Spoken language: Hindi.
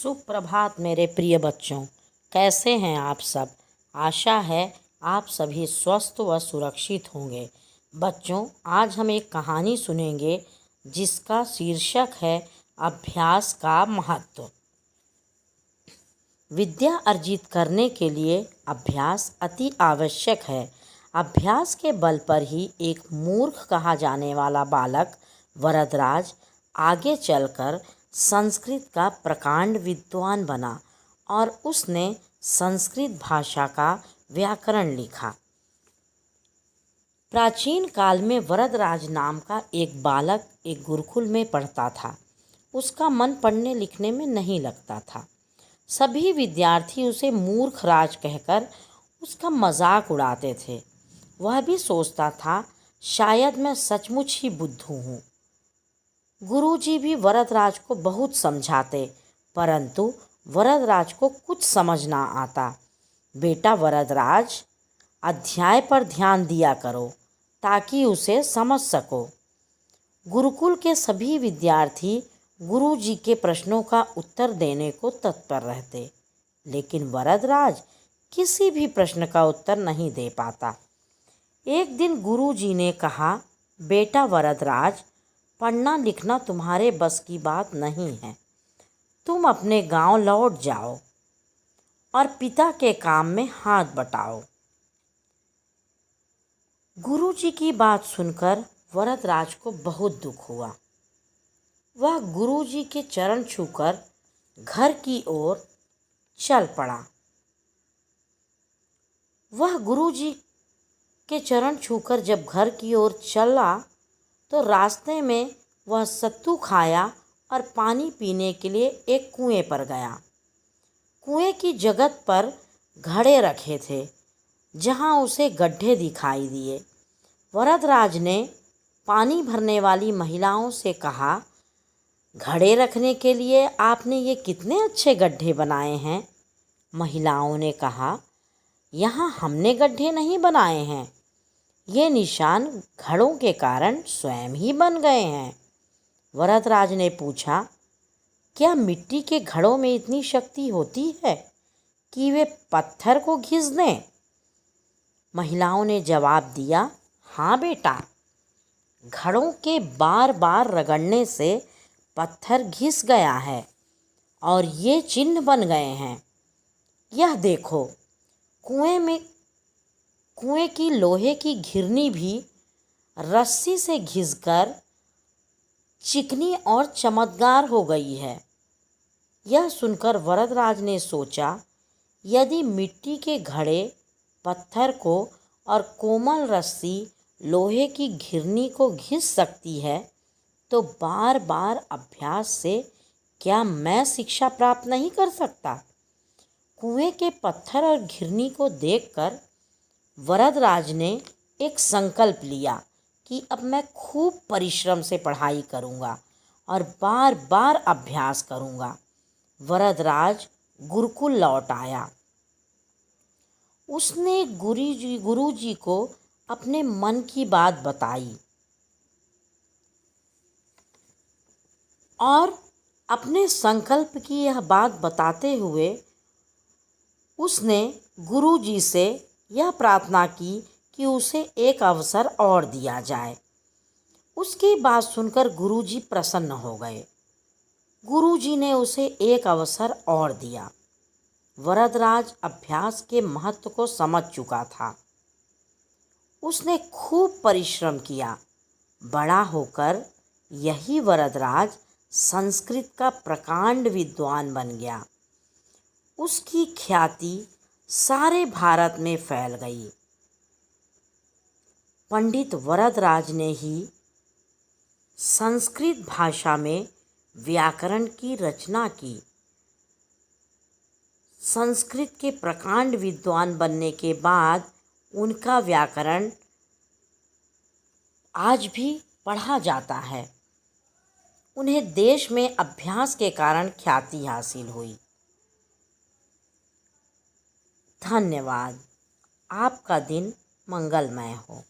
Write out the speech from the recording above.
सुप्रभात मेरे प्रिय बच्चों, कैसे हैं आप सब। आशा है आप सभी स्वस्थ व सुरक्षित होंगे। बच्चों, आज हम एक कहानी सुनेंगे जिसका शीर्षक है अभ्यास का महत्व। विद्या अर्जित करने के लिए अभ्यास अति आवश्यक है। अभ्यास के बल पर ही एक मूर्ख कहा जाने वाला बालक वरदराज आगे चलकर संस्कृत का प्रकांड विद्वान बना और उसने संस्कृत भाषा का व्याकरण लिखा। प्राचीन काल में वरदराज नाम का एक बालक एक गुरुकुल में पढ़ता था। उसका मन पढ़ने लिखने में नहीं लगता था। सभी विद्यार्थी उसे मूर्ख राज कहकर उसका मजाक उड़ाते थे। वह भी सोचता था शायद मैं सचमुच ही बुद्धू हूँ। गुरुजी भी वरदराज को बहुत समझाते, परंतु वरदराज को कुछ समझ ना आता। बेटा वरदराज, अध्याय पर ध्यान दिया करो ताकि उसे समझ सको। गुरुकुल के सभी विद्यार्थी गुरुजी के प्रश्नों का उत्तर देने को तत्पर रहते, लेकिन वरदराज किसी भी प्रश्न का उत्तर नहीं दे पाता। एक दिन गुरुजी ने कहा, बेटा वरदराज, पढ़ना लिखना तुम्हारे बस की बात नहीं है। तुम अपने गांव लौट जाओ और पिता के काम में हाथ बटाओ। गुरुजी की बात सुनकर वरदराज को बहुत दुख हुआ। वह गुरुजी के चरण छूकर घर की ओर चल पड़ा। वह गुरुजी के चरण छूकर जब घर की ओर चला तो रास्ते में वह सत्तू खाया और पानी पीने के लिए एक कुएं पर गया। कुएं की जगत पर घड़े रखे थे जहां उसे गड्ढे दिखाई दिए। वरदराज ने पानी भरने वाली महिलाओं से कहा, घड़े रखने के लिए आपने ये कितने अच्छे गड्ढे बनाए हैं। महिलाओं ने कहा, यहाँ हमने गड्ढे नहीं बनाए हैं, ये निशान घड़ों के कारण स्वयं ही बन गए हैं। वरदराज ने पूछा, क्या मिट्टी के घड़ों में इतनी शक्ति होती है कि वे पत्थर को घिस दें? महिलाओं ने जवाब दिया, हाँ बेटा, घड़ों के बार बार रगड़ने से पत्थर घिस गया है और ये चिन्ह बन गए हैं। यह देखो, कुएं की लोहे की घिरनी भी रस्सी से घिसकर चिकनी और चमकदार हो गई है। यह सुनकर वरदराज ने सोचा, यदि मिट्टी के घड़े पत्थर को और कोमल रस्सी लोहे की घिरनी को घिस सकती है, तो बार बार अभ्यास से क्या मैं शिक्षा प्राप्त नहीं कर सकता। कुएं के पत्थर और घिरनी को देखकर वरदराज ने एक संकल्प लिया कि अब मैं खूब परिश्रम से पढ़ाई करूंगा और बार बार अभ्यास करूंगा। वरदराज गुरुकुल लौट आया। उसने गुरुजी को अपने मन की बात बताई और अपने संकल्प की यह बात बताते हुए उसने गुरुजी से यह प्रार्थना की कि उसे एक अवसर और दिया जाए। उसकी बात सुनकर गुरुजी प्रसन्न हो गए। गुरुजी ने उसे एक अवसर और दिया। वरदराज अभ्यास के महत्व को समझ चुका था। उसने खूब परिश्रम किया। बड़ा होकर यही वरदराज संस्कृत का प्रकांड विद्वान बन गया। उसकी ख्याति सारे भारत में फैल गई। पंडित वरदराज ने ही संस्कृत भाषा में व्याकरण की रचना की। संस्कृत के प्रकांड विद्वान बनने के बाद उनका व्याकरण आज भी पढ़ा जाता है। उन्हें देश में अभ्यास के कारण ख्याति हासिल हुई। धन्यवाद। आपका दिन मंगलमय हो।